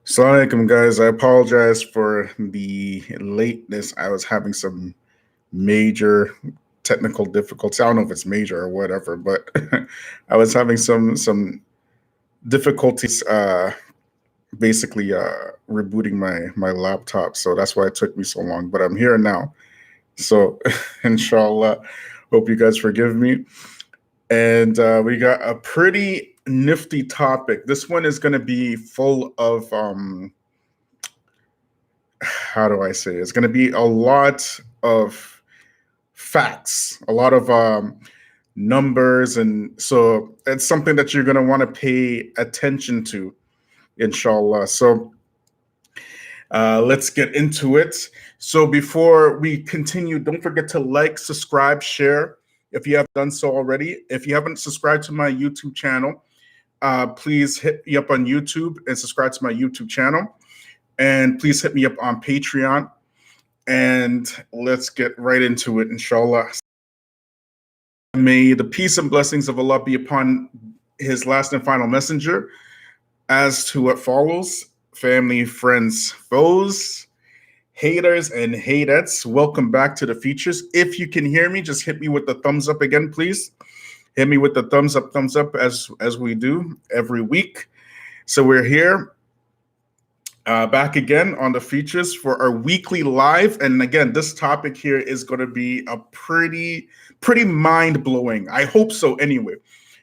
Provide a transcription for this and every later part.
Assalamu alaikum, guys. I apologize for the lateness. I was having some major technical difficulties. I don't know if it's major or whatever, but I was having some difficulties basically rebooting my laptop. So that's why it took me so long. But I'm here now. So inshallah, hope you guys forgive me. And we got a pretty nifty topic. This one is going to be full of how do I say it? It's going to be a lot of facts, a lot of numbers, and so it's something that you're going to want to pay attention to, inshallah. So let's get into it. So before we continue, don't forget to like, subscribe, share if you have done so already. If you haven't subscribed to my YouTube channel, please hit me up on YouTube and subscribe to my YouTube channel. And please hit me up on Patreon. And let's get right into it, inshallah. May the peace and blessings of Allah be upon his last and final messenger. As to what follows, family, friends, foes, haters, and hatettes, welcome back to the features. If you can hear me, just hit me with the thumbs up again, please. Hit me with the thumbs up, as we do every week. So we're here. Back again on the features for our weekly live. And again, this topic here is going to be a pretty mind-blowing. I hope so anyway,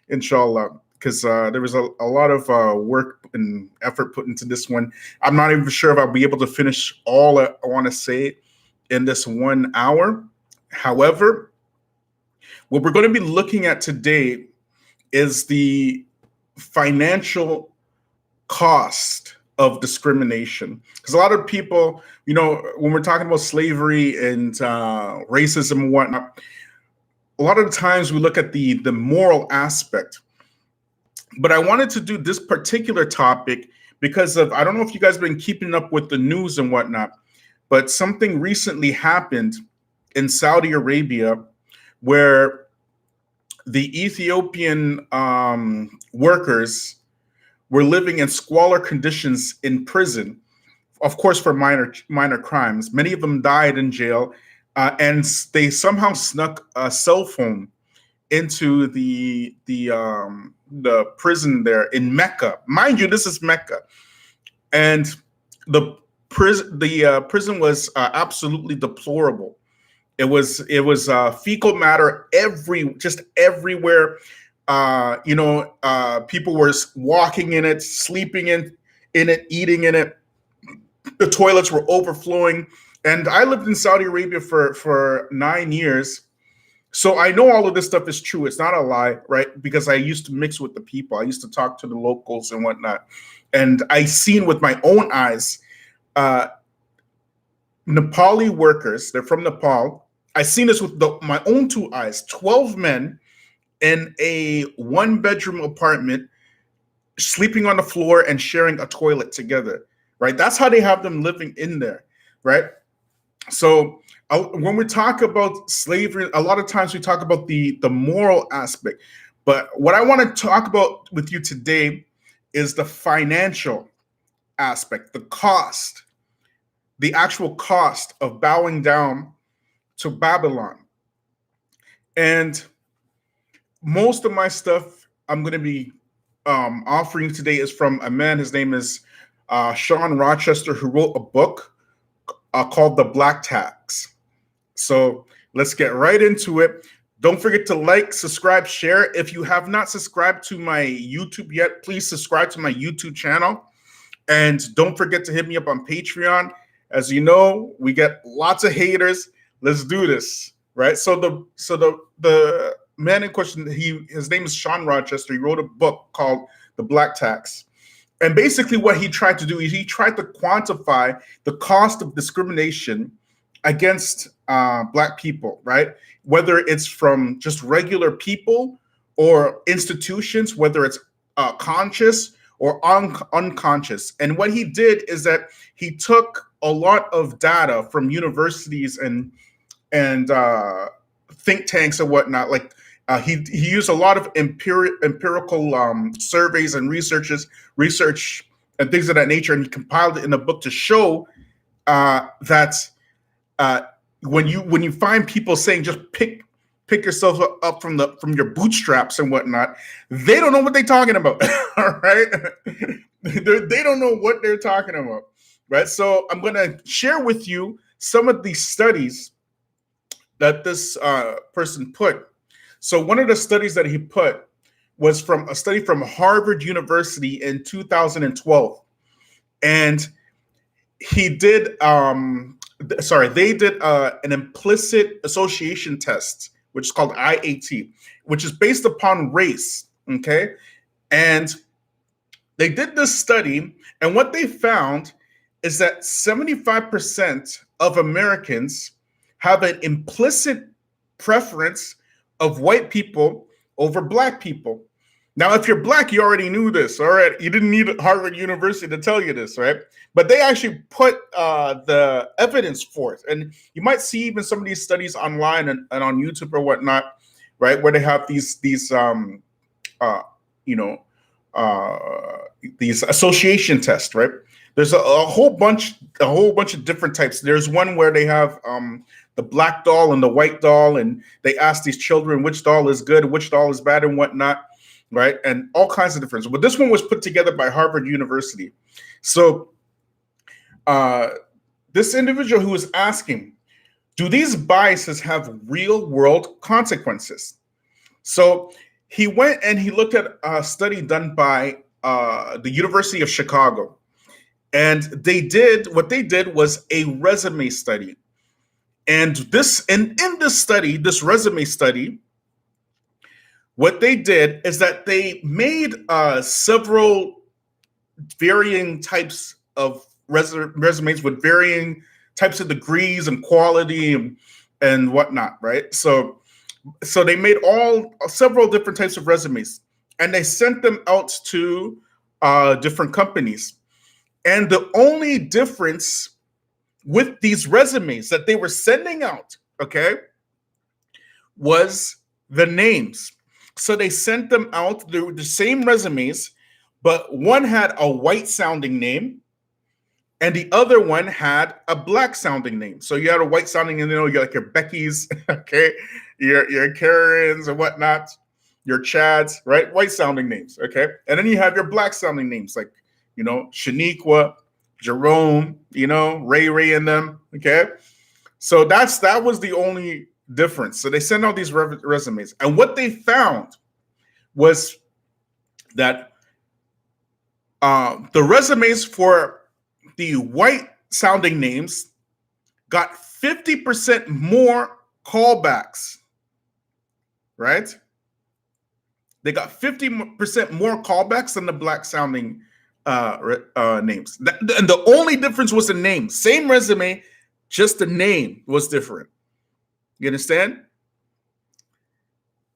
inshallah, because there was a lot of work and effort put into this one. I'm not even sure if I'll be able to finish all I want to say in this 1 hour. However, what we're going to be looking at today is the financial cost of discrimination, because a lot of people, when we're talking about slavery and racism and whatnot, a lot of the times we look at the moral aspect. But I wanted to do this particular topic because of, I don't know if you guys have been keeping up with the news and whatnot, but something recently happened in Saudi Arabia where the Ethiopian workers were living in squalor conditions in prison, of course, for minor crimes. Many of them died in jail, and they somehow snuck a cell phone into the prison there in Mecca. Mind you, this is Mecca, and the prison was absolutely deplorable. It was fecal matter everywhere. People were walking in it, sleeping in it, eating in it. The toilets were overflowing. And I lived in Saudi Arabia for 9 years. So I know all of this stuff is true. It's not a lie, right? Because I used to mix with the people. I used to talk to the locals and whatnot. And I seen with my own eyes, Nepali workers, they're from Nepal. I seen this with my own 2 eyes, 12 men in a 1-bedroom apartment, sleeping on the floor and sharing a toilet together, right? That's how they have them living in there, right? So when we talk about slavery, a lot of times we talk about the moral aspect. But what I want to talk about with you today is the financial aspect, the cost, the actual cost of bowing down to Babylon. And most of my stuff I'm going to be offering today is from a man. His name is Sean Rochester, who wrote a book called The Black Tax. So let's get right into it. Don't forget to like, subscribe, share. If you have not subscribed to my YouTube yet, please subscribe to my YouTube channel. And don't forget to hit me up on Patreon. As you know, we get lots of haters. Let's do this, right? So the man in question, his name is Sean Rochester. He wrote a book called The Black Tax. And basically what he tried to do is he tried to quantify the cost of discrimination against Black people, right? Whether it's from just regular people or institutions, whether it's conscious or unconscious. And what he did is that he took a lot of data from universities and think tanks and whatnot. Like he used a lot of empirical surveys and research and things of that nature. And he compiled it in a book to show that when you find people saying just pick yourself up from your bootstraps and whatnot, they don't know what they're talking about. All right, they don't know what they're talking about, right? So I'm going to share with you some of these studies that this person put. So one of the studies that he put was from a study from Harvard University in 2012, and he did they did an implicit association test, which is called IAT, which is based upon race. Okay, and they did this study, and what they found is that 75% of Americans have an implicit preference of white people over black people. Now, if you're black, you already knew this, all right? You didn't need Harvard University to tell you this, right? But they actually put the evidence forth. And you might see even some of these studies online and on YouTube or whatnot, right? Where they have these association tests, right? There's a whole bunch of different types. There's one where they have the black doll and the white doll, and they ask these children which doll is good, which doll is bad, and whatnot, right? And all kinds of difference. But this one was put together by Harvard University. So this individual who was asking, do these biases have real world consequences? So he went and he looked at a study done by the University of Chicago. And what they did was a resume study. And in this study, this resume study, what they did is that they made several varying types of resumes with varying types of degrees and quality and whatnot, right? So they made several different types of resumes, and they sent them out to different companies. And the only difference with these resumes that they were sending out, okay, was the names. So they sent them out, the same resumes, but one had a white sounding name and the other one had a black sounding name. So you had a white sounding name, you're like your Becky's, okay, your Karens and whatnot, your Chads, right? White sounding names, okay? And then you have your black sounding names like, Shaniqua, Jerome, Ray and them, okay? So that was the only difference. So they sent out these resumes. And what they found was that the resumes for the white sounding names got 50% more callbacks, right? They got 50% more callbacks than the black sounding names. And the only difference was the name. Same resume, just the name was different. You understand?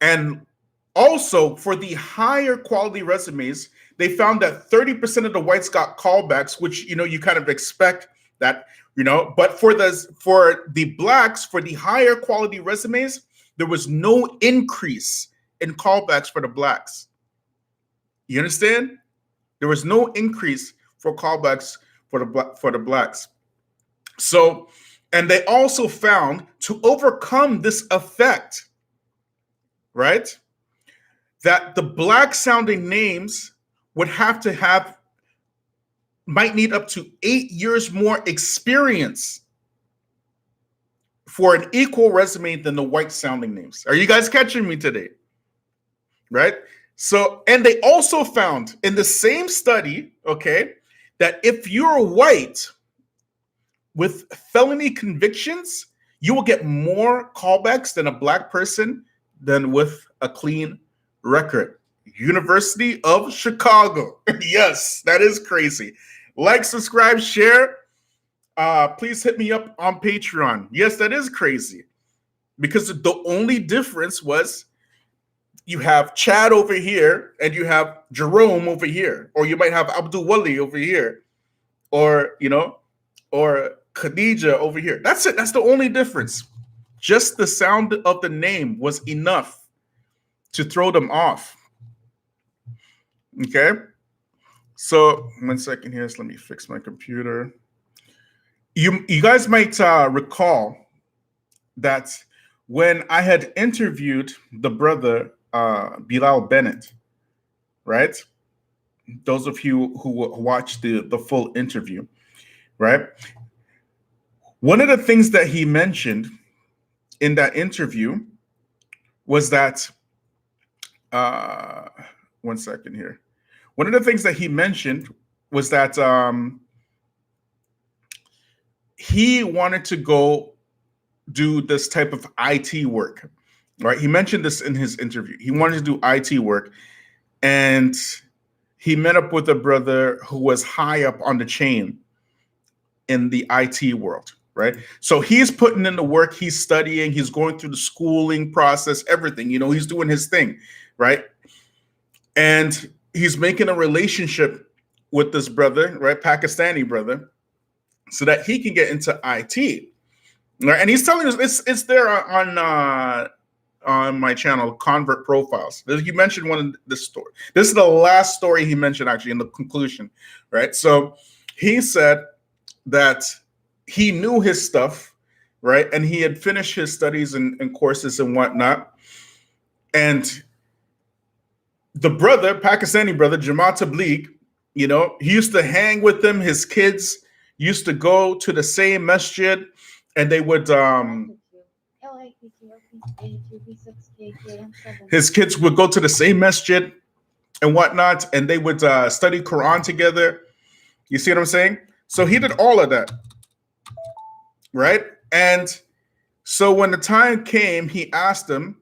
And also for the higher quality resumes, they found that 30% of the whites got callbacks, which you kind of expect that, but for the blacks, for the higher quality resumes, there was no increase in callbacks for the blacks. You understand? There was no increase for callbacks for the blacks. So, and they also found to overcome this effect, right, that the black sounding names might need up to 8 years more experience for an equal resume than the white sounding names. Are you guys catching me today? Right? So, and they also found in the same study, okay, that if you're white with felony convictions, you will get more callbacks than a black person than with a clean record. University of Chicago. Yes, that is crazy. Like, subscribe, share. Please hit me up on Patreon. Yes, that is crazy. Because the only difference was you have Chad over here and you have Jerome over here, or you might have Abdul Wali over here, or or Khadija over here. That's it. That's the only difference. Just the sound of the name was enough to throw them off. Okay. So 1 second here. So let me fix my computer. You guys might recall that when I had interviewed the brother Bilal Bennett, right? Those of you who watched the full interview, right? One of the things that he mentioned in that interview was that 1 second here. One of the things that he mentioned was that he wanted to go do this type of IT work, right? He mentioned this in his interview. He wanted to do IT work, and he met up with a brother who was high up on the chain in the IT world, right? So he's putting in the work, he's studying, he's going through the schooling process, everything, he's doing his thing, right? And he's making a relationship with this brother, right? Pakistani brother, so that he can get into IT. Right? And he's telling us it's there on my channel, Convert Profiles. He mentioned one of this story. This is the last story he mentioned actually in the conclusion, right? So he said that he knew his stuff, right? And he had finished his studies and courses and whatnot. And the brother, Pakistani brother, Jamaat Tabligh, he used to hang with them. His kids used to go to the same masjid, and they would his kids would go to the same masjid and whatnot, and they would study Quran together. You see what I'm saying? So he did all of that, right? And so when the time came, he asked him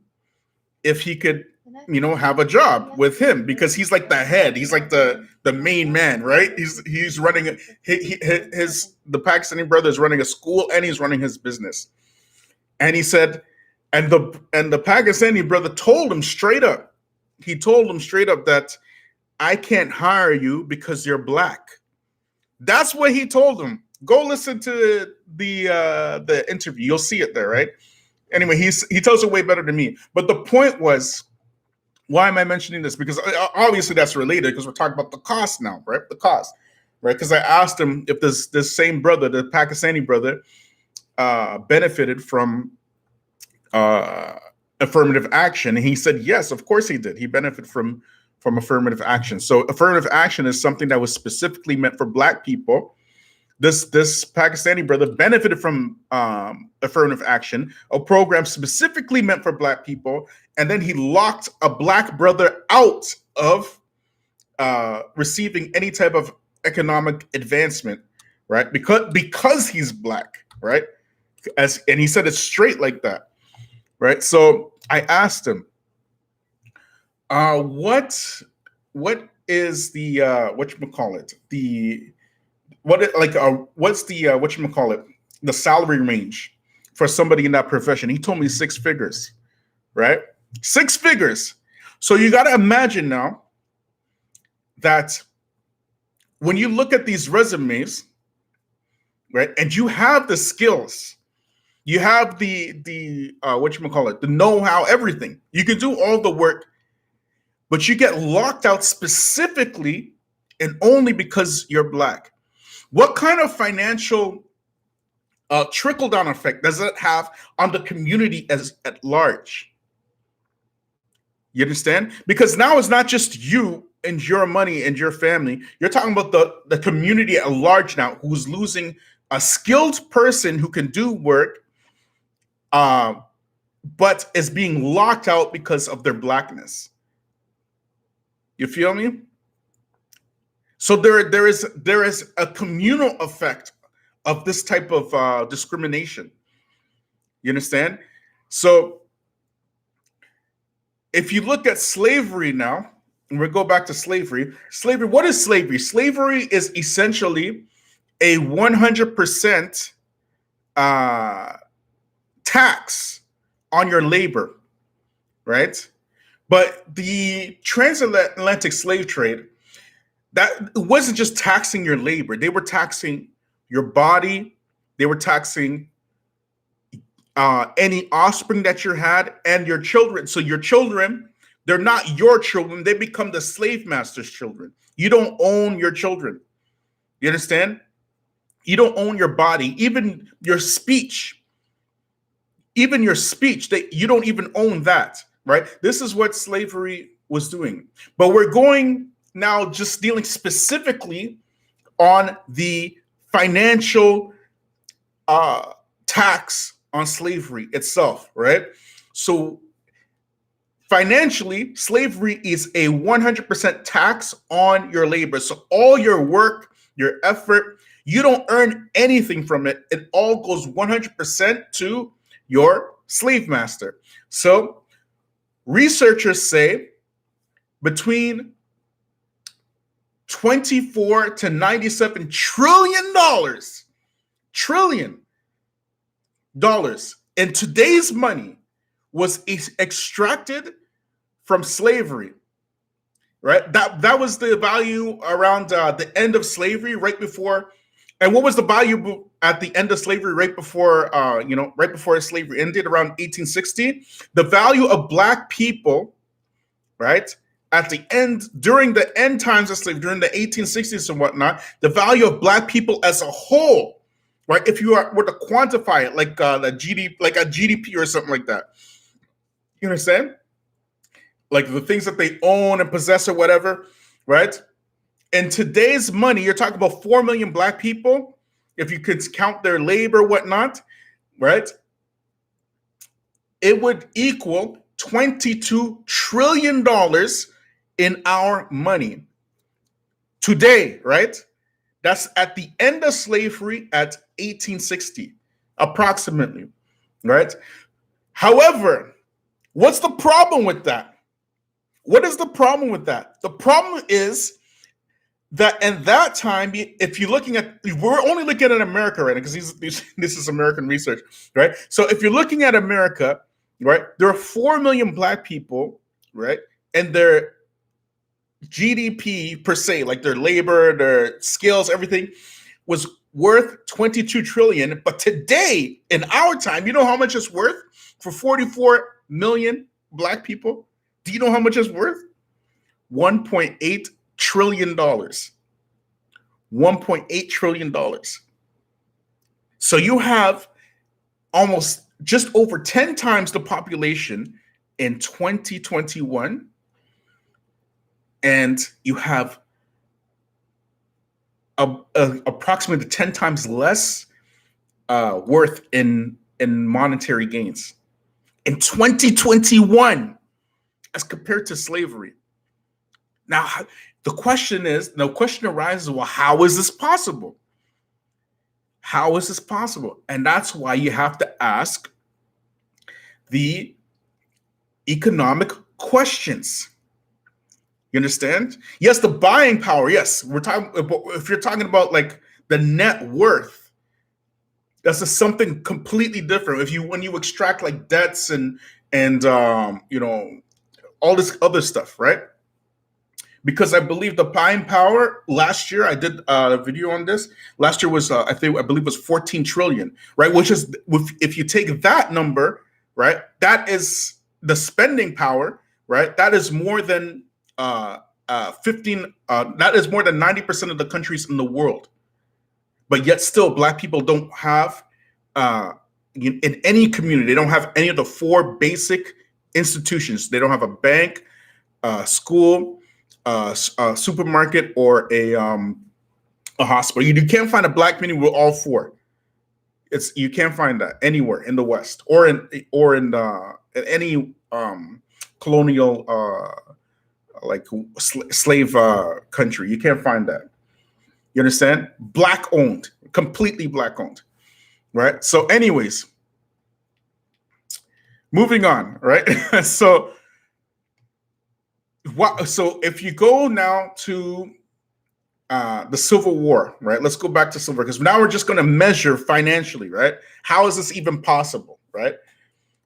if he could, have a job with him, because he's like the head. He's like the main man, right? He's running the Pakistani brother is running a school, and he's running his business. And he said, and the Pakistani brother told him straight up. He told him straight up that I can't hire you because you're black. That's what he told him. Go listen to the interview. You'll see it there, right? Anyway, he tells it way better than me. But the point was, why am I mentioning this? Because obviously that's related, because we're talking about the cost now, right? The cost, right? Because I asked him if this same brother, the Pakistani brother, benefited from affirmative action. And he said, yes, of course he did. He benefited from affirmative action. So affirmative action is something that was specifically meant for black people. This Pakistani brother benefited from affirmative action, a program specifically meant for black people, and then he locked a black brother out of receiving any type of economic advancement, right? Because he's black, right? And he said it straight like that, right? So I asked him, what is the whatchamacallit? What's the whatchamacallit? The salary range for somebody in that profession? He told me 6 figures, right? 6 figures. So you got to imagine now that when you look at these resumes, right, and you have the skills, you have the the know-how, everything. You can do all the work, but you get locked out specifically and only because you're black. What kind of financial trickle-down effect does it have on the community at large? You understand? Because now it's not just you and your money and your family. You're talking about the community at large now, who's losing a skilled person who can do work, but is being locked out because of their blackness. You feel me? So there is a communal effect of this type of discrimination. You understand? So if you look at slavery now, and we go back to slavery. What is slavery? Slavery is essentially a 100% tax on your labor, right? But the transatlantic slave trade, that it wasn't just taxing your labor. They were taxing your body. They were taxing any offspring that you had and your children. So your children, they're not your children. They become the slave master's children. You don't own your children. You understand? You don't own your body, even your speech. Even your speech, that you don't even own that, right? This is what slavery was doing. But we're going now just dealing specifically on the financial tax on slavery itself, right? So financially, slavery is a 100% tax on your labor. So all your work, your effort, you don't earn anything from it. It all goes 100% to your slave master. So researchers say between 24 to 97 trillion dollars in today's money was extracted from slavery, right? That was the value around the end of slavery, right before. And what was the value at the end of slavery, right before right before slavery ended around 1860? The value of Black people, right, at the end, during the end times of slavery, during the 1860s and whatnot, the value of Black people as a whole, right, if you were to quantify it like the GDP, like a GDP or something like that, you understand? Like the things that they own and possess or whatever, right? In today's money, you're talking about 4 million Black people, if you could count their labor, whatnot, right? It would equal $22 trillion in our money today, right? That's at the end of slavery at 1860, approximately, right? However, what's the problem with that? What is the problem with that? The problem is that in that time, if you're looking at, we're only looking at America right now because this is American research, right? So if you're looking at America, right, there are 4 million Black people, right, and their GDP per se, like their labor, their skills, everything, was worth 22 trillion. But today, in our time, you know how much it's worth for 44 million Black people? Do you know how much it's worth? $1.8 trillion. $1.8 trillion. So you have almost just over 10 times the population in 2021, and you have approximately 10 times less worth in monetary gains in 2021 as compared to slavery. Now, the question arises, well, how is this possible? How is this possible? And that's why you have to ask the economic questions. You understand? Yes, the buying power. Yes, we're talking. If you're talking about like the net worth, that's just something completely different. When you extract like debts and all this other stuff, right? Because I believe the buying power last year, I did a video on this. Last year was I believe was 14 trillion, right? Which is, if you take that number, right, that is the spending power, right? That is more than 15. That is more than 90% of the countries in the world. But yet still, Black people don't have in any community. They don't have any of the 4 basic institutions. They don't have a bank, school, a supermarket, or a hospital. You can't find a Black community with all 4. You can't find that anywhere in the West or in any colonial like slave country. You can't find that. You understand? Black owned, completely Black owned, right? So, anyways, moving on, right? So if you go now to the Civil War, right? Let's go back to Civil War, because now we're just going to measure financially, right? How is this even possible, right?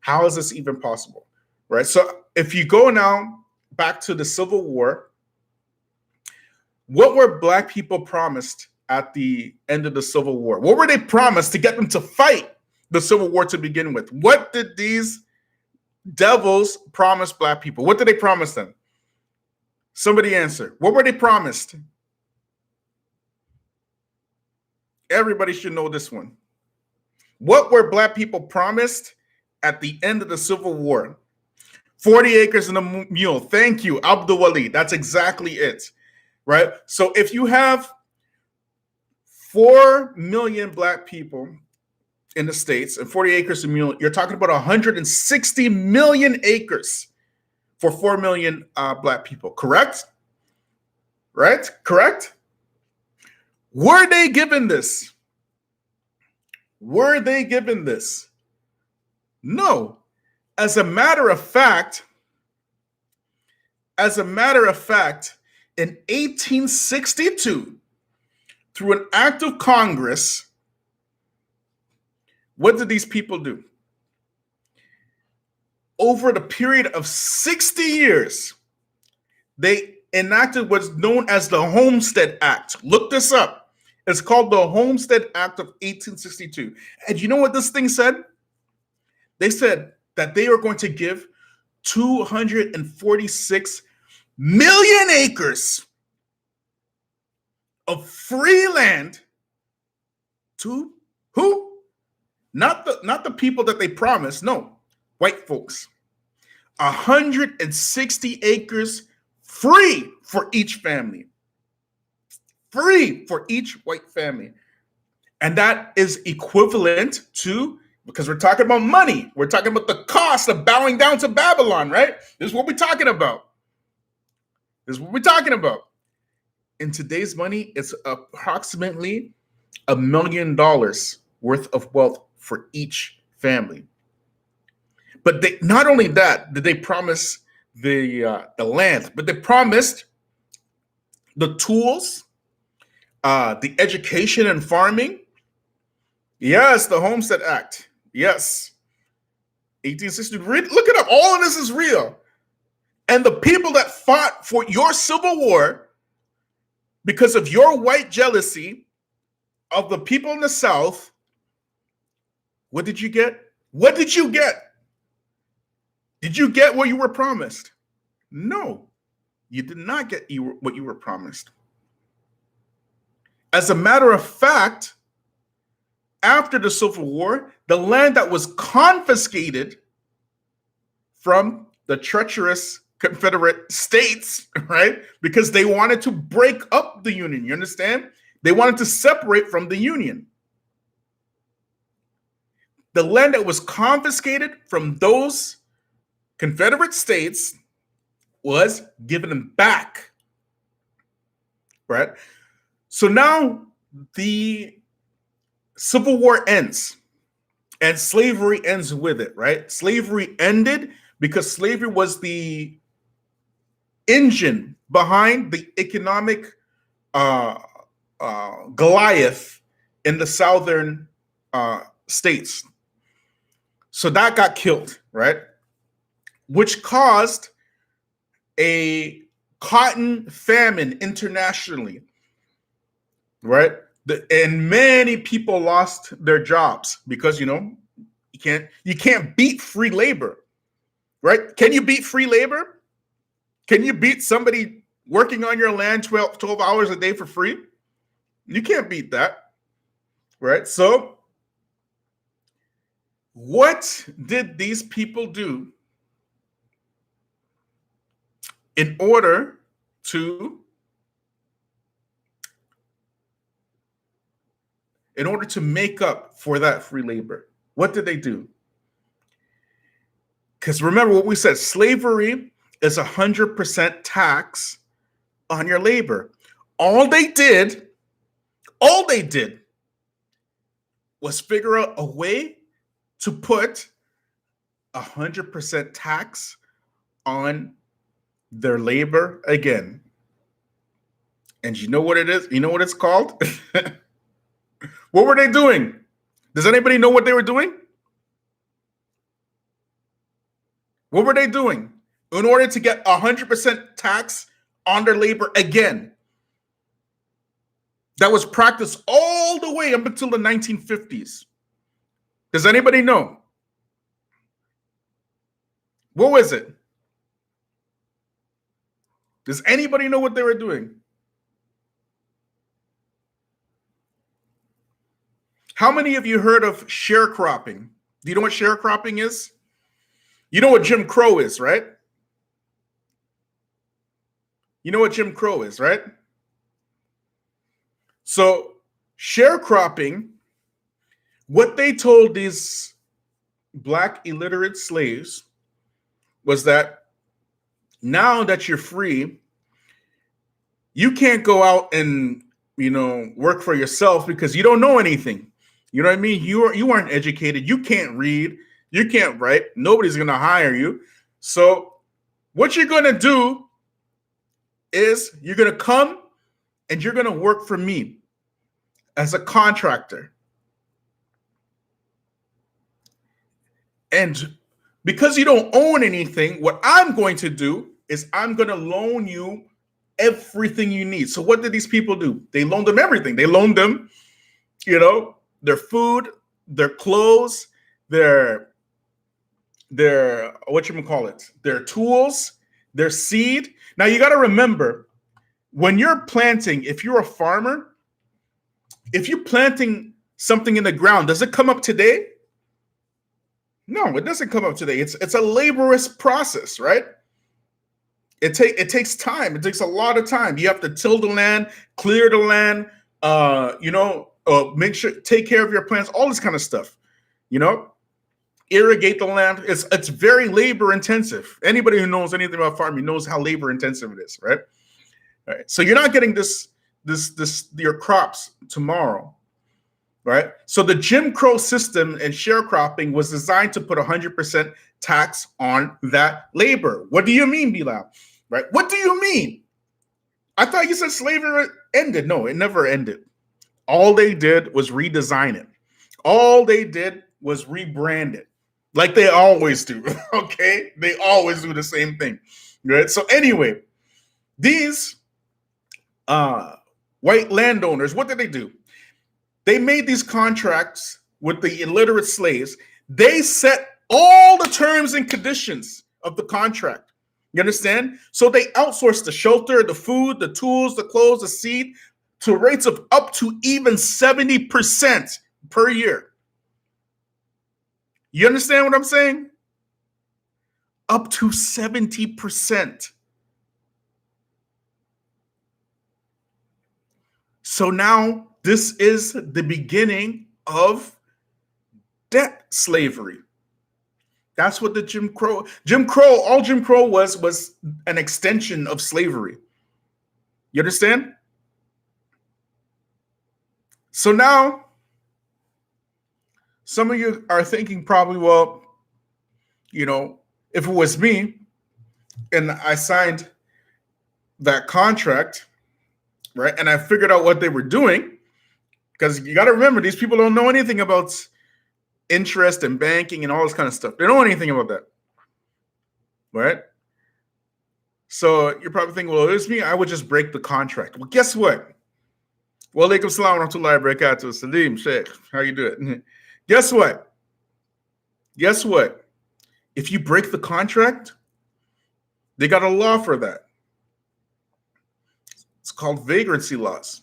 How is this even possible, right? So if you go now back to the Civil War, what were Black people promised at the end of the Civil War? What were they promised to get them to fight the Civil War to begin with? What did these devils promise Black people? What did they promise them? Somebody answer. What were they promised? Everybody should know this one. What were Black people promised at the end of the Civil War? 40 acres and a mule. Thank you, Abdul Wali. That's exactly it, right? So if you have 4 million Black people in the States and 40 acres a mule, you're talking about 160 million acres for 4 million Black people, correct? Right? Correct? Were they given this? Were they given this? No. As a matter of fact, in 1862, through an act of Congress, what did these people do? Over the period of 60 years, they enacted what's known as the Homestead Act. Look this up. It's called the Homestead Act of 1862. And you know what this thing said? They said that they are going to give 246 million acres of free land to who? Not the people that they promised. No, white folks. 160 acres free for each family. Free for each white family. And that is equivalent to, because we're talking about money, we're talking about the cost of bowing down to Babylon, right? This is what we're talking about. In today's money, it's approximately $1 million worth of wealth for each family. But they, not only that, did they promise the land, but they promised the tools, the education and farming. Yes, the Homestead Act. Yes. 1860. Look it up. All of this is real. And the people that fought for your Civil War because of your white jealousy of the people in the South, what did you get? What did you get? Did you get what you were promised? No, you did not get what you were promised. As a matter of fact, after the Civil War, the land that was confiscated from the treacherous Confederate States, right? Because they wanted to break up the Union, you understand? They wanted to separate from the Union. The land that was confiscated from those Confederate States was given them back, right? So now the Civil War ends and slavery ends with it, right? Slavery ended because slavery was the engine behind the economic Goliath in the southern states. So that got killed, right? Which caused a cotton famine internationally, right? And many people lost their jobs because, you know, you can't beat free labor, right? Can you beat free labor? Can you beat somebody working on your land 12 hours a day for free? You can't beat that, right? So what did these people do in order to make up for that free labor? What did they do? Because remember what we said, slavery is 100% tax on your labor. All they did was figure out a way to put 100% tax on their labor again. And you know what it is? You know what it's called? What were they doing? Does anybody know what they were doing? What were they doing in order to get 100% tax on their labor again? That was practiced all the way up until the 1950s. Does anybody know? What was it? Does anybody know what they were doing? How many of you heard of sharecropping? Do you know what sharecropping is? You know what Jim Crow is, right? You know what Jim Crow is, right? So sharecropping, what they told these Black illiterate slaves was that now that you're free, you can't go out and work for yourself because you don't know anything. You know what I mean? You aren't educated. You can't read. You can't write. Nobody's gonna hire you. So what you're gonna do is you're gonna come and you're gonna work for me as a contractor. And because you don't own anything, what I'm going to do is I'm going to loan you everything you need. So what did these people do? They loaned them everything. They loaned them, their food, their clothes, their their tools, their seed. Now you got to remember, when you're planting, if you're a farmer, if you're planting something in the ground, does it come up today? No, it doesn't come up today. It's a laborious process, right? It takes time. It takes a lot of time. You have to till the land, clear the land, make sure, take care of your plants, all this kind of stuff. Irrigate the land. It's very labor intensive. Anybody who knows anything about farming knows how labor intensive it is, right? All right. So you're not getting this your crops tomorrow. Right. So the Jim Crow system and sharecropping was designed to put 100% tax on that labor. What do you mean, Bilal? Right. What do you mean? I thought you said slavery ended. No, it never ended. All they did was redesign it. All they did was rebrand it, like they always do. Okay. They always do the same thing. Right. So anyway, these white landowners, what did they do? They made these contracts with the illiterate slaves. They set all the terms and conditions of the contract. You understand? So they outsourced the shelter, the food, the tools, the clothes, the seed to rates of up to even 70% per year. You understand what I'm saying? Up to 70%. So now this is the beginning of debt slavery. That's what the Jim Crow was an extension of slavery. You understand? So now some of you are thinking probably, well, if it was me and I signed that contract, right, and I figured out what they were doing, because you got to remember, these people don't know anything about interest and banking and all this kind of stuff. They don't know anything about that, right? So you're probably thinking, well, if it's me, I would just break the contract. Well, guess what? Wa alaikum salam wa rahmatullahi wa barakatuh. Salim, Sheikh, how you doing? Guess what? Guess what? If you break the contract, they got a law for that. It's called Vagrancy Laws,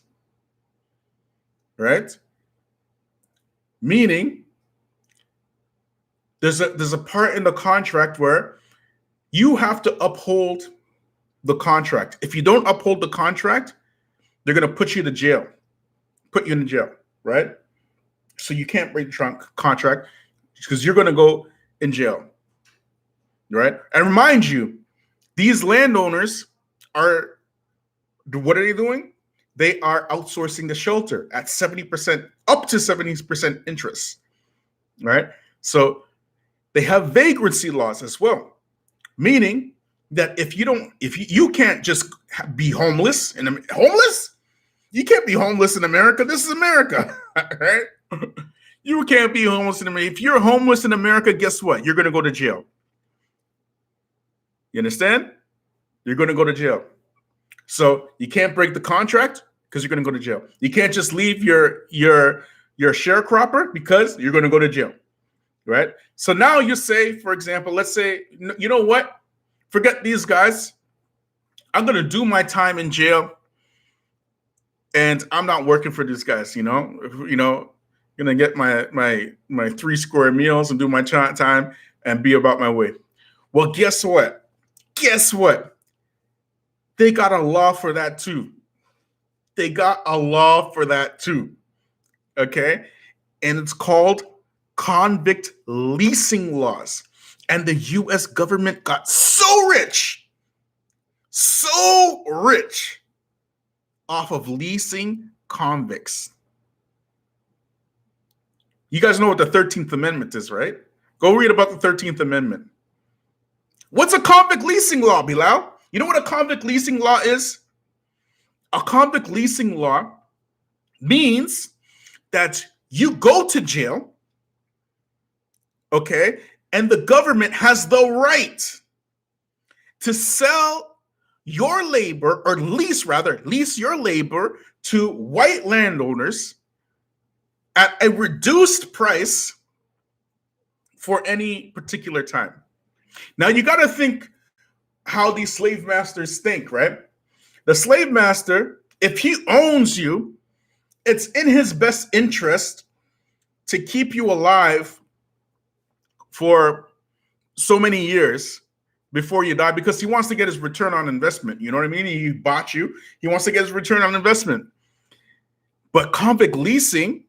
right? Meaning, there's a part in the contract where you have to uphold the contract. If you don't uphold the contract, they're going to put you in jail, right? So you can't break the contract because you're going to go in jail, right? And remind you, these landowners what are they doing? They are outsourcing the shelter at 70%, up to 70% interest, right? So they have vagrancy laws as well, meaning that if you can't just be homeless you can't be homeless in America. This is America, right? You can't be homeless in America. If you're homeless in America, guess what? You're going to go to jail. You understand? You're going to go to jail. So you can't break the contract because you're going to go to jail. You can't just leave your sharecropper because you're going to go to jail, right? So now you say, for example, let's say, you know what? Forget these guys. I'm going to do my time in jail, and I'm not working for these guys, gonna get my 3 square meals and do my time and be about my way. Well, guess what? Guess what? They got a law for that too. They got a law for that too. Okay? And it's called Convict Leasing Laws. And the US government got so rich off of leasing convicts. You guys know what the 13th Amendment is, right? Go read about the 13th Amendment. What's a convict leasing law, Bilal? You know what a convict leasing law is? A convict leasing law means that you go to jail, okay, and the government has the right to sell your labor, or lease your labor to white landowners at a reduced price for any particular time. Now, you got to think how these slave masters think, right? The slave master, if he owns you, it's in his best interest to keep you alive for so many years before you die, because he wants to get his return on investment. You know what I mean? He bought you. He wants to get his return on investment. But convict leasing,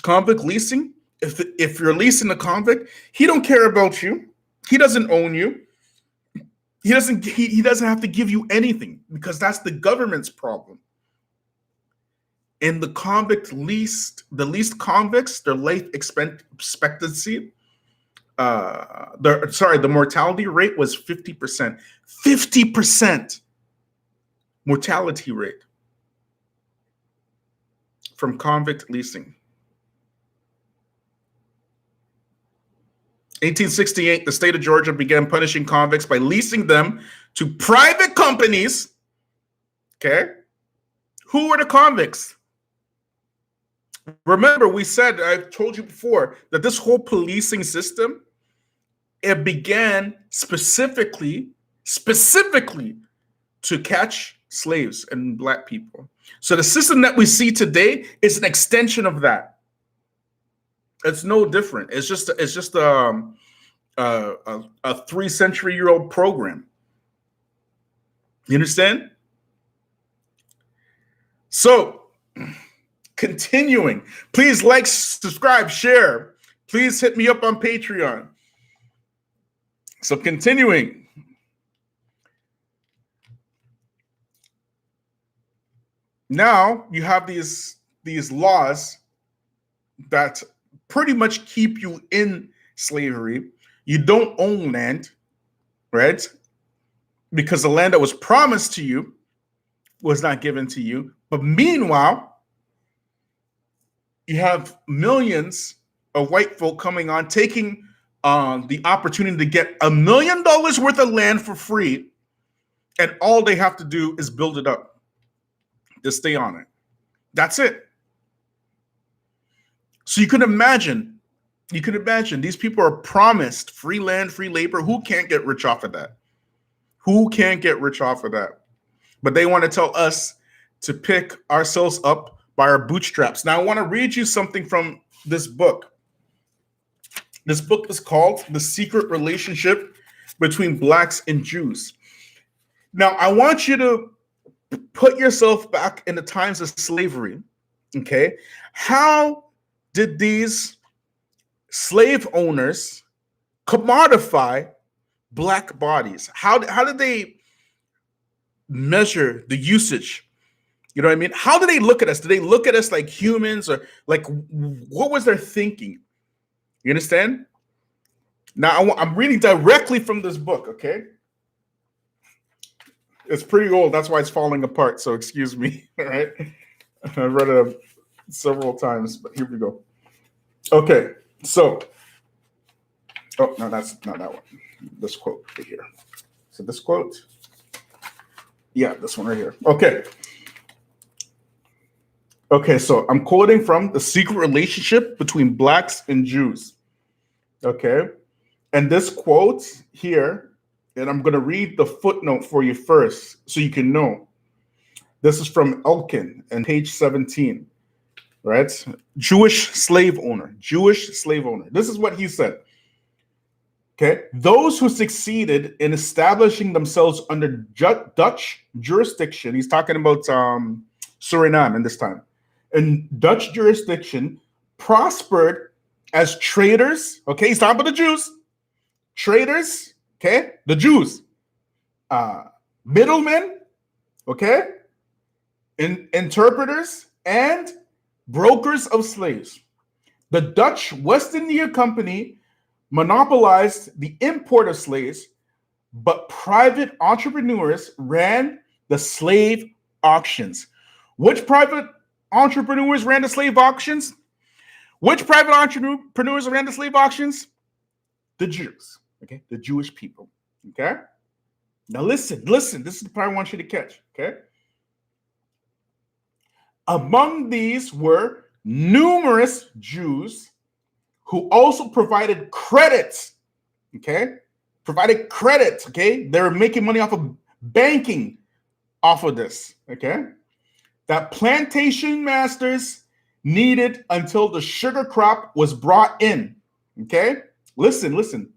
if you're leasing a convict, he don't care about you. He doesn't own you. He doesn't have to give you anything, because that's the government's problem. In the leased convicts, their life expectancy, the mortality rate was 50%. 50% mortality rate from convict leasing. 1868, the state of Georgia began punishing convicts by leasing them to private companies. Okay? Who were the convicts? Remember, I've told you before, that this whole policing system, it began specifically to catch slaves and black people. So the system that we see today is an extension of that. It's no different. It's just a 3-century-year-old program. You understand? So, continuing, please like, subscribe, share. Please hit me up on Patreon. So, continuing. Now you have these laws that pretty much keep you in slavery. You don't own land, right? Because the land that was promised to you was not given to you. But meanwhile, you have millions of white folk coming on, taking the opportunity to get $1 million worth of land for free, and all they have to do is build it up to stay on it. That's it. So you could imagine these people are promised free land, free labor. Who can't get rich off of that? But they want to tell us to pick ourselves up by our bootstraps. Now, I want to read you something from this book. This book is called The Secret Relationship Between Blacks and Jews. Now, I want you to put yourself back in the times of slavery, okay? How did these slave owners commodify black bodies? How did they measure the usage? You know what I mean? How do they look at us? Do they look at us like humans, or like, what was their thinking? You understand? Now, I'm reading directly from this book, okay? It's pretty old. That's why it's falling apart. So excuse me. All right. I read it several times, but here we go. Okay. So, oh, no, that's not that one. This quote right here. So this quote. Yeah, this one right here. Okay. Okay, so I'm quoting from The Secret Relationship Between Blacks and Jews. Okay. And this quote here And I'm going to read the footnote for you first so you can know. This is from Elkin and page 17, right? Jewish slave owner. This is what he said. Okay. Those who succeeded in establishing themselves under Dutch jurisdiction, he's talking about Suriname in this time, in Dutch jurisdiction, prospered as traders. Okay. He's talking about the Jews. Traders. Okay. The Jews. Middlemen. Okay. Interpreters and brokers of slaves. The Dutch West India Company monopolized the import of slaves, but private entrepreneurs ran the slave auctions. Which private entrepreneurs ran the slave auctions? Which private entrepreneurs ran the slave auctions? The Jews, okay? The Jewish people, okay? Now listen. This is the part I want you to catch, okay? Among these were numerous Jews who also provided credit, okay? They were making money off of banking off of this, okay? That plantation masters needed until the sugar crop was brought in, okay? Listen.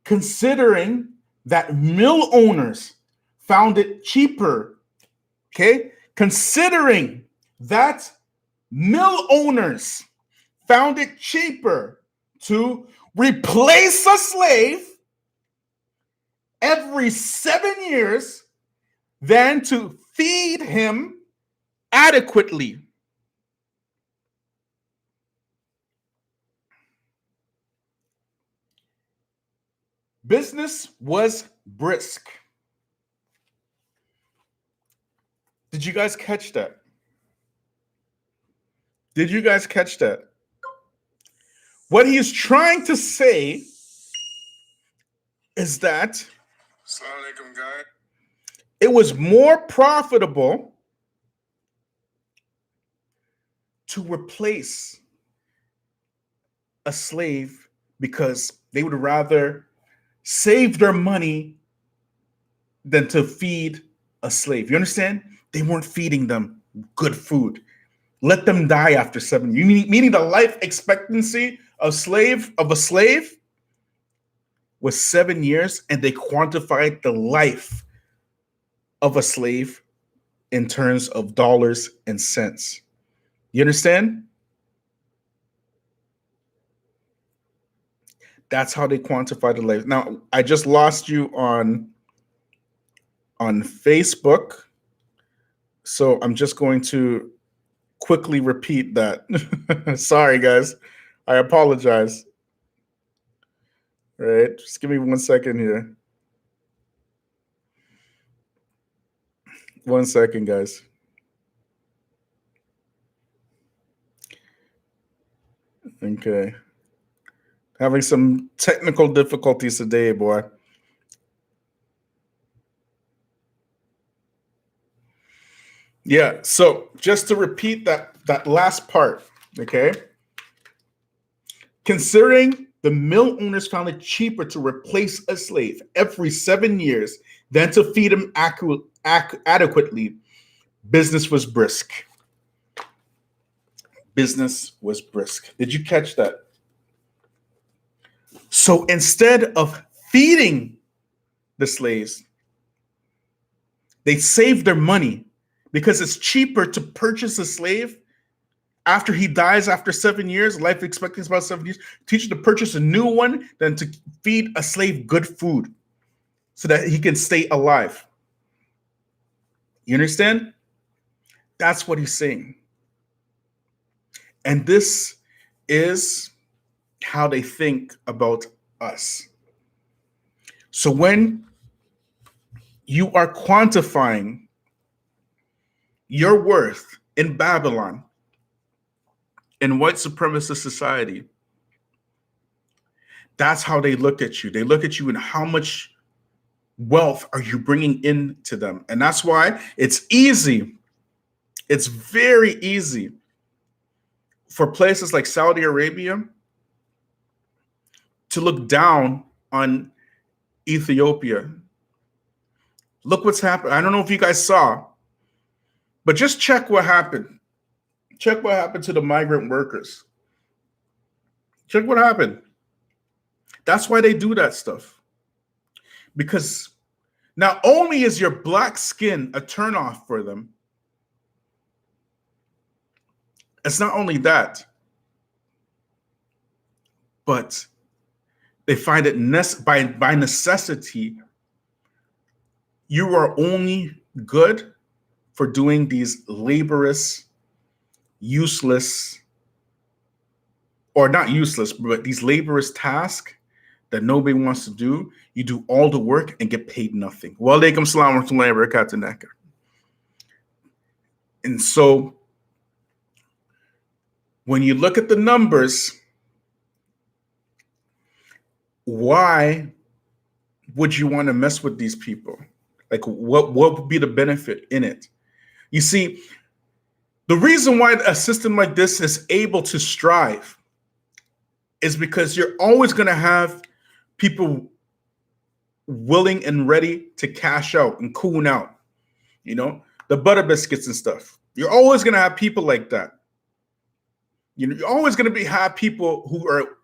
Considering that mill owners found it cheaper, okay? Considering that mill owners found it cheaper to replace a slave every 7 years than to feed him adequately. Business was brisk. Did you guys catch that? What he's trying to say is that Assalamualaikum, guy. It was more profitable to replace a slave because they would rather save their money than to feed a slave. You understand? They weren't feeding them good food. Let them die after 7 years. Meaning the life expectancy of a slave was 7 years, and they quantified the life of a slave in terms of dollars and cents. You understand? That's how they quantify the life. Now, I just lost you on Facebook, so I'm just going to quickly repeat that. Sorry, guys. I apologize. All right, just give me 1 second here. 1 second, guys. Okay. Having some technical difficulties today, boy. Yeah, so just to repeat that last part, okay? Considering the mill owners found it cheaper to replace a slave every 7 years than to feed him adequately, business was brisk. Business was brisk. Did you catch that? So instead of feeding the slaves, they saved their money because it's cheaper to purchase a slave after he dies after 7 years. Life expectancy is about 7 years. Teach you to purchase a new one than to feed a slave good food so that he can stay alive. You understand? That's what he's saying. And this is how they think about us. So when you are quantifying your worth in Babylon, in white supremacist society, that's how they look at you. They look at you and how much wealth are you bringing into them. And that's why it's easy. It's very easy for places like Saudi Arabia to look down on Ethiopia. Look what's happened. I don't know if you guys saw, but just check what happened. Check what happened to the migrant workers. Check what happened. That's why they do that stuff. Because not only is your black skin a turnoff for them, it's not only that, but they find it by necessity, you are only good for doing these laborious, useless, or not useless, but these laborious tasks that nobody wants to do. You do all the work and get paid nothing. Wa alaikum salam wa rahmatullahi wa barakatuh. And so when you look at the numbers, why would you want to mess with these people? Like, what would be the benefit in it? You see, the reason why a system like this is able to strive is because you're always going to have people willing and ready to cash out and coon out, you know, the butter biscuits and stuff. You're always going to have people like that. You know, you're always going to have people who are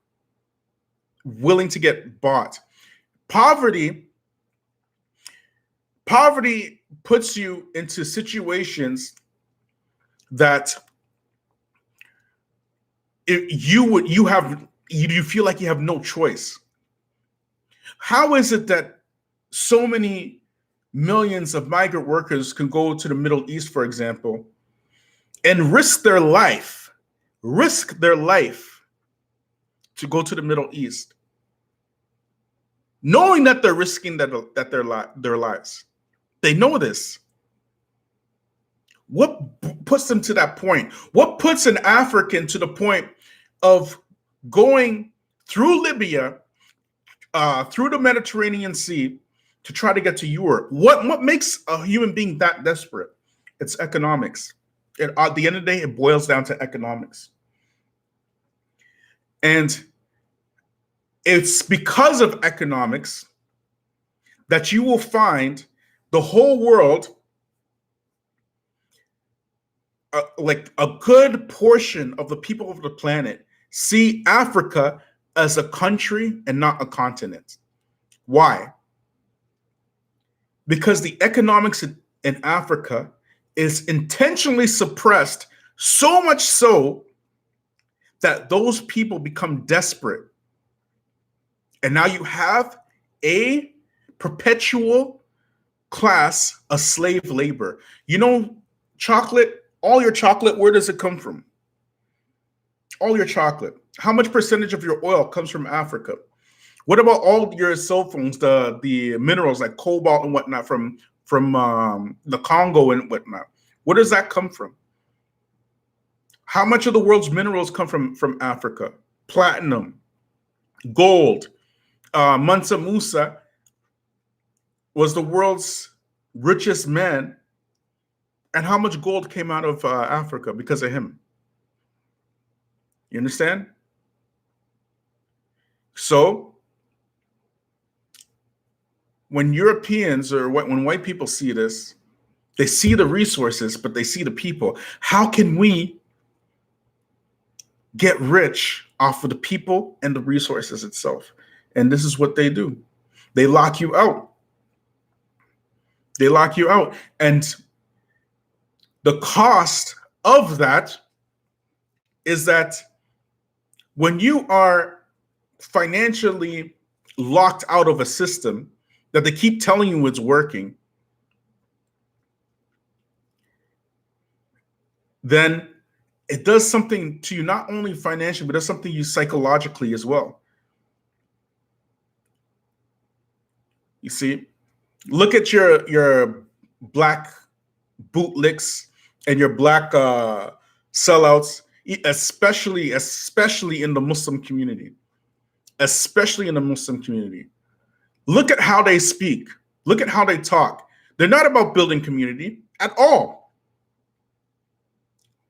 willing to get bought. Poverty puts you into situations that you feel like you have no choice. How is it that so many millions of migrant workers can go to the Middle East, for example, and risk their life to go to the Middle East, knowing that they're risking their lives? They know this. What puts them to that point? What puts an African to the point of going through Libya, through the Mediterranean Sea to try to get to Europe? What makes a human being that desperate? It's economics. At the end of the day, it boils down to economics. And it's because of economics that you will find the whole world, like a good portion of the people of the planet, see Africa as a country and not a continent. Why? Because the economics in Africa is intentionally suppressed, so much so that those people become desperate. And now you have a perpetual class of slave labor. You know, chocolate, all your chocolate, where does it come from? All your chocolate. How much percentage of your oil comes from Africa? What about all your cell phones, the minerals like cobalt and whatnot from the Congo and whatnot? Where does that come from? How much of the world's minerals come from Africa? Platinum, gold. Mansa Musa was the world's richest man. And how much gold came out of Africa because of him? You understand? So when Europeans or when white people see this, they see the resources, but they see the people. How can we get rich off of the people and the resources itself? And this is what they do. They lock you out. They lock you out. And the cost of that is that when you are financially locked out of a system that they keep telling you it's working, then it does something to you, not only financially, but it does something to you psychologically as well. You see, look at your black bootlicks and your black sellouts, especially in the Muslim community. Especially in the Muslim community. Look at how they speak. Look at how they talk. They're not about building community at all.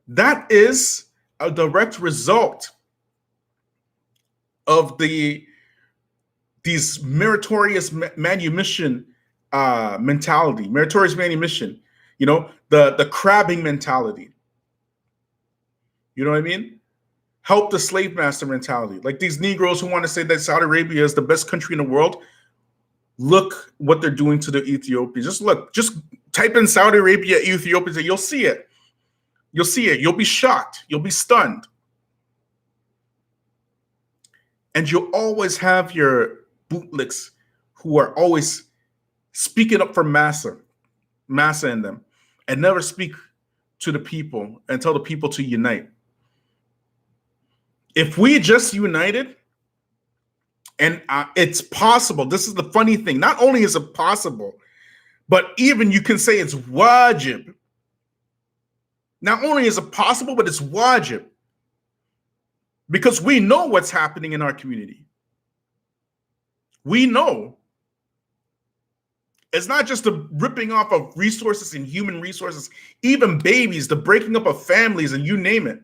That is a direct result of the these meritorious manumission mentality, meritorious manumission, the crabbing mentality. You know what I mean? Help the slave master mentality. Like these Negroes who want to say that Saudi Arabia is the best country in the world. Look what they're doing to the Ethiopians. Just type in Saudi Arabia, Ethiopians, and you'll see it. You'll see it. You'll be shocked. You'll be stunned. And you'll always have your bootlicks who are always speaking up for massa in them, and never speak to the people and tell the people to unite. If we just united, and it's possible, this is the funny thing, not only is it possible, but even you can say it's wajib. Not only is it possible, but it's wajib. Because we know what's happening in our community. We know. It's not just the ripping off of resources and human resources, even babies, the breaking up of families, and you name it.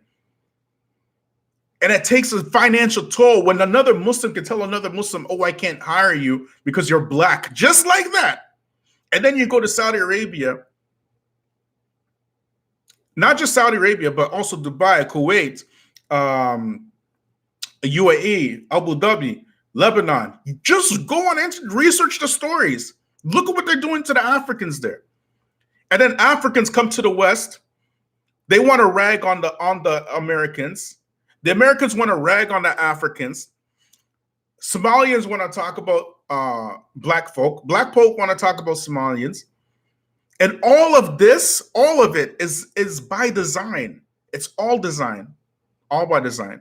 And it takes a financial toll when another Muslim can tell another Muslim, oh, I can't hire you because you're black, just like that. And then you go to Saudi Arabia, not just Saudi Arabia, but also Dubai, Kuwait, UAE, Abu Dhabi, Lebanon. Just go on and research the stories. Look at what they're doing to the Africans there. And then Africans come to the West. They want to rag on the Americans. The Americans want to rag on the Africans. Somalians want to talk about black folk. Black folk want to talk about Somalians. And all of this, all of it is by design. It's all design. All by design.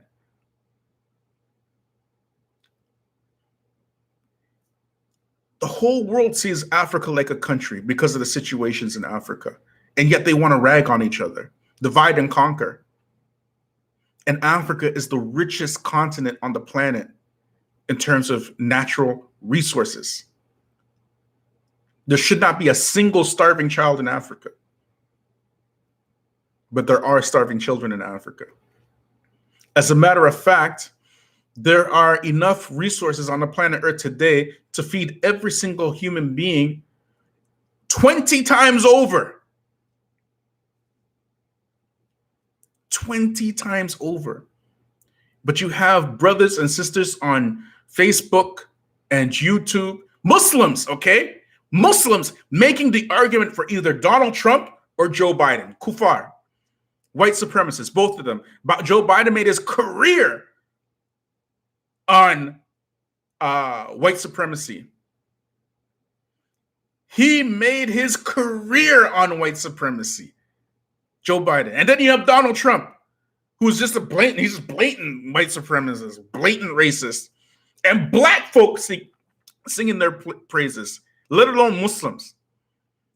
The whole world sees Africa like a country because of the situations in Africa. And yet they want to rag on each other, divide and conquer. And Africa is the richest continent on the planet in terms of natural resources. There should not be a single starving child in Africa. But there are starving children in Africa. As a matter of fact, there are enough resources on the planet Earth today to feed every single human being 20 times over. 20 times over. But you have brothers and sisters on Facebook and YouTube, Muslims, okay? Muslims making the argument for either Donald Trump or Joe Biden, kuffar, white supremacists, both of them. But Joe Biden made his career on white supremacy. He made his career on white supremacy, Joe Biden. And then you have Donald Trump, who's just he's a blatant white supremacist, blatant racist. And black folks singing their praises, let alone Muslims.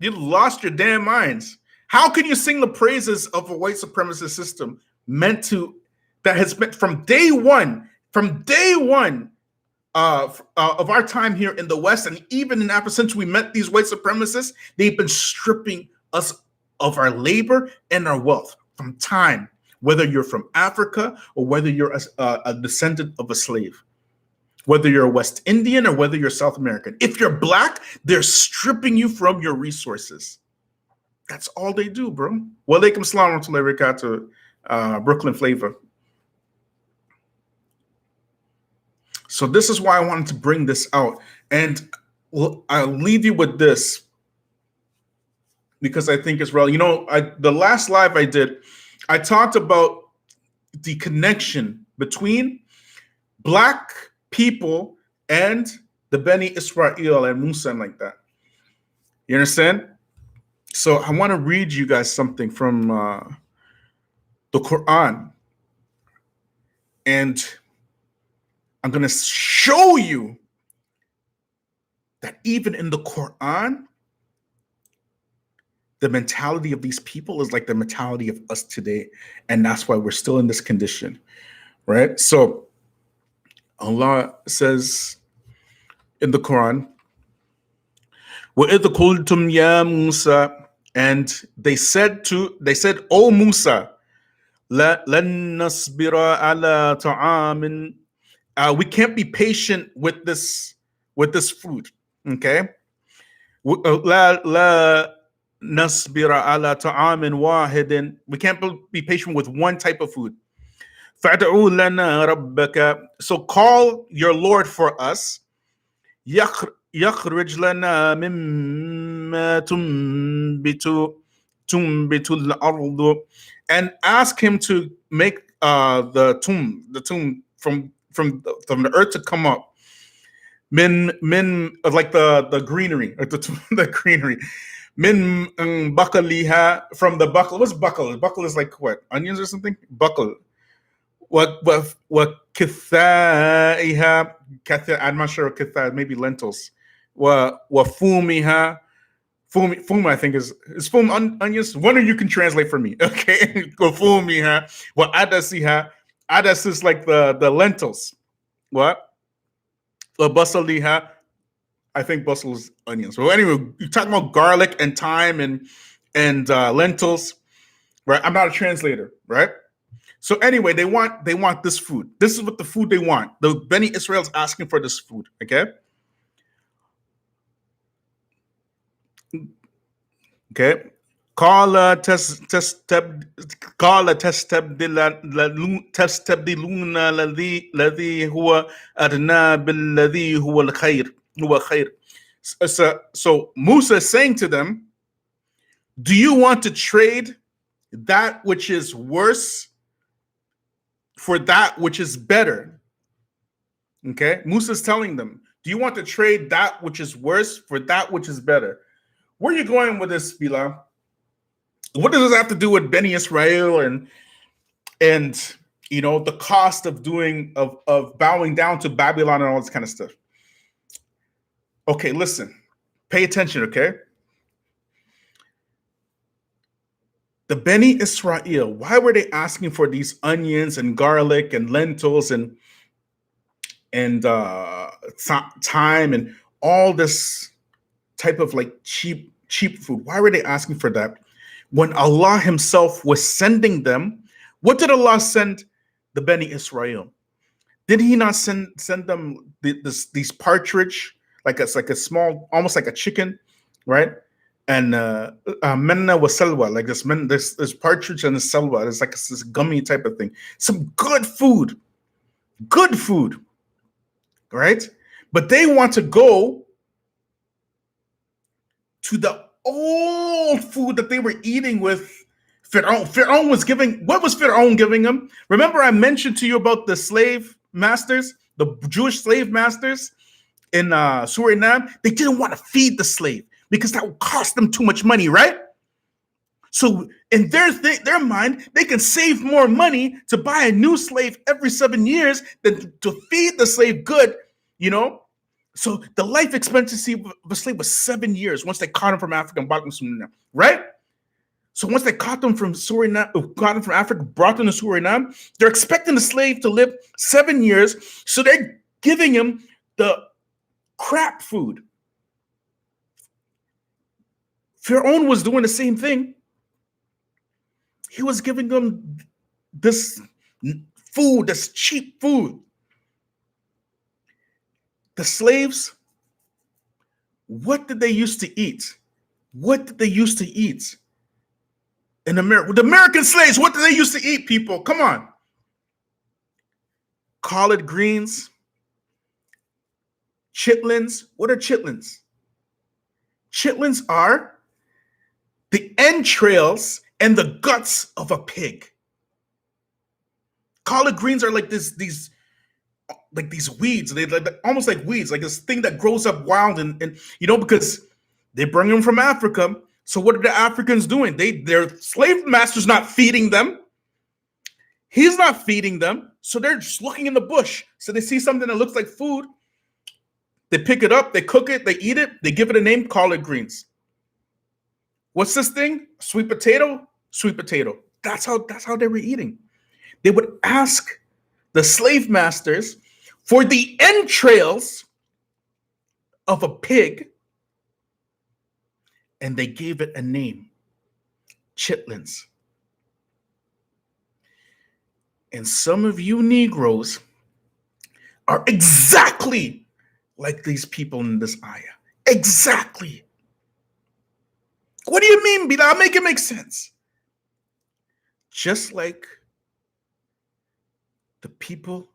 You lost your damn minds. How can you sing the praises of a white supremacist system that has been from day one of our time here in the West, and even in Africa, since we met these white supremacists, they've been stripping us of our labor and our wealth from time, whether you're from Africa or whether you're a descendant of a slave, whether you're a West Indian or whether you're South American. If you're black, they're stripping you from your resources. That's all they do, bro. Wa alaikum salam wa rahmatullahi wa barakatuh, Brooklyn Flavor. So this is why I wanted to bring this out. And I'll leave you with this because I think it's relevant. The last live I did, I talked about the connection between black people and the Beni Israel and Musa and like that. You understand? So I want to read you guys something from the Quran. And I'm going to show you that even in the Quran, the mentality of these people is like the mentality of us today. And that's why we're still in this condition, right? So Allah says in the Quran, وَإِذْ قُلْتُمْ يَا مُوسَى, and they said, O Musa, لَن نَصْبِرَ عَلَى طَعَامٍ, we can't be patient with this with this food. Okay. لا لا نصبر على طعام واحد. We can't be patient with one type of food. فادعوا لنا ربك. So call your Lord for us. يخرج لنا مما تنبت الأرض, and ask him to make the tomb from the earth to come up. Min like the greenery, or the greenery. Min bakaliha, from the buckle. What's buckle? Buckle is like what? Onions or something? Buckle. What kithaiha? I'm not sure what kitha, maybe lentils. What fumiha? Fum, I think is fum onions. One of you can translate for me, okay? Go fumiha. What adasiha? Adas is like the lentils. What? Basaliha. I think bustle is onions. So anyway, you're talking about garlic and thyme and lentils, right? I'm not a translator, right? So anyway, they want this food. This is what the food they want. The Beni Israel's asking for this food. Okay. Okay. قال تستبدلون الذي هو أدنى بالذي هو الخير هو خير. So Musa is saying to them, do you want to trade that which is worse for that which is better? Okay. Musa is telling them, do you want to trade that which is worse for that which is better? Where are you going with this, Bila? What does this have to do with Beni Israel and the cost of bowing down to Babylon and all this kind of stuff? Okay, listen, pay attention, okay? The Beni Israel, why were they asking for these onions and garlic and lentils and thyme and all this type of like cheap food? Why were they asking for that? When Allah himself was sending them, what did Allah send the Beni Israel? Did he not send them these partridge, like a small, almost like a chicken, right? And menna wa salwa, like this partridge and the salwa. It's like this gummy type of thing. Some good food, right? But they want to go to the old food that they were eating with Pharaoh. Pharaoh was giving, what was Pharaoh giving them? Remember I mentioned to you about the slave masters, the Jewish slave masters in Suriname? They didn't want to feed the slave because that would cost them too much money, right? So in their mind, they can save more money to buy a new slave every 7 years than to feed the slave good, So the life expectancy of a slave was 7 years once they caught him from Africa and brought him to Suriname, right? So once they caught them from Africa, brought them to Suriname, they're expecting the slave to live 7 years. So they're giving him the crap food. Pharaoh was doing the same thing. He was giving them this food, this cheap food. The slaves, what did they used to eat? What did they used to eat in America? The American slaves, what did they used to eat, people? Come on. Collard greens, chitlins. What are chitlins? Chitlins are the entrails and the guts of a pig. Collard greens are like these weeds. They like almost like weeds, like this thing that grows up wild and because they bring them from Africa. So what are the Africans doing? Their slave master's not feeding them. He's not feeding them. So they're just looking in the bush. So they see something that looks like food. They pick it up, they cook it, they eat it, they give it a name, collard greens. What's this thing? Sweet potato? Sweet potato. That's how they were eating. They would ask the slave masters for the entrails of a pig, and they gave it a name, chitlins. And some of you Negroes are exactly like these people in this ayah. Exactly. What do you mean, Bilal? Make it make sense. Just like the people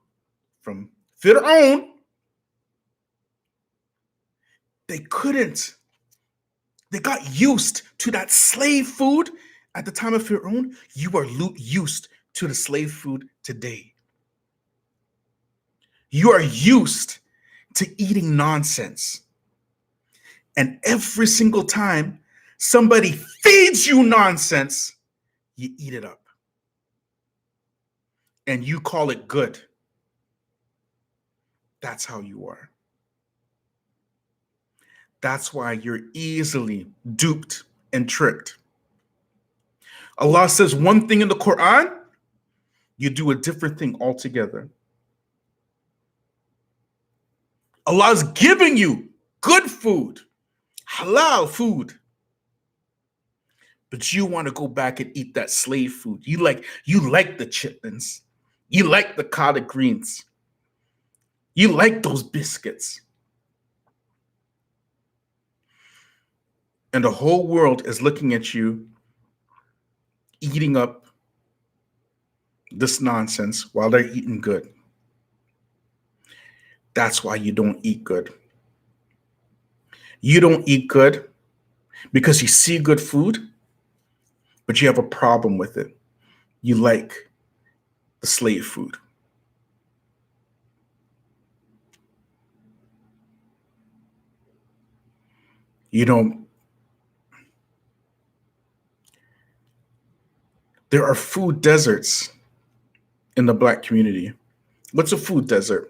from Fir'aun, they couldn't. They got used to that slave food at the time of Fir'aun. You are used to the slave food today. You are used to eating nonsense. And every single time somebody feeds you nonsense, you eat it up. And you call it good. That's how you are. That's why you're easily duped and tricked. Allah says one thing in the Quran, you do a different thing altogether. Allah is giving you good food, halal food, but you want to go back and eat that slave food. You like the chitlins, you like the collard greens, you like those biscuits, and the whole world is looking at you eating up this nonsense while they're eating good. That's why you don't eat good. You don't eat good because you see good food, but you have a problem with it. You like the slave food. You don't. There are food deserts in the Black community. What's a food desert?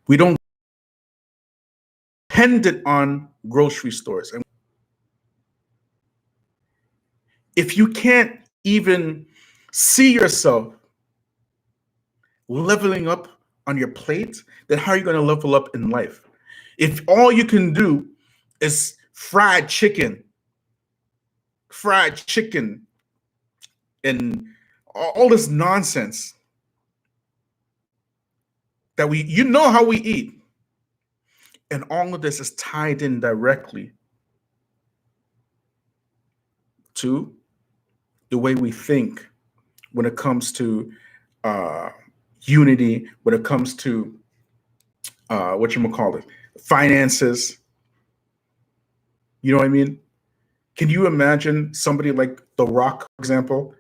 We don't depend it on grocery stores. And if you can't even see yourself leveling up on your plate, then how are you going to level up in life? If all you can do is fried chicken, and all this nonsense that you know how we eat, and all of this is tied in directly to the way we think when it comes to unity, when it comes to finances. You know what I mean? Can you imagine somebody like The Rock, for example,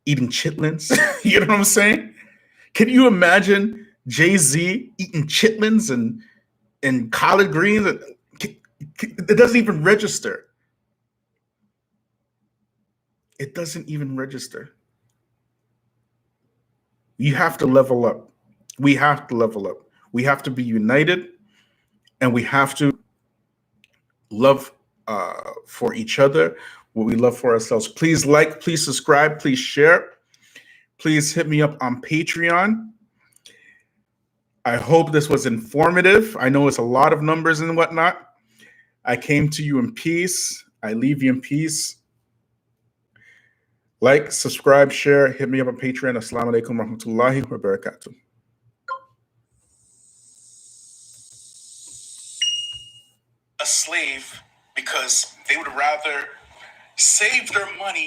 eating chitlins? You know what I'm saying? Can you imagine Jay-Z eating chitlins and collard greens? It doesn't even register. It doesn't even register. You have to level up. We have to level up. We have to be united, and we have to love for each other what we love for ourselves. Please like, please subscribe, please share. Please hit me up on Patreon. I hope this was informative. I know it's a lot of numbers and whatnot. I came to you in peace. I leave you in peace. Like, subscribe, share, hit me up on Patreon. Assalamu alaikum warahmatullahi wabarakatuh. A slave because they would rather save their money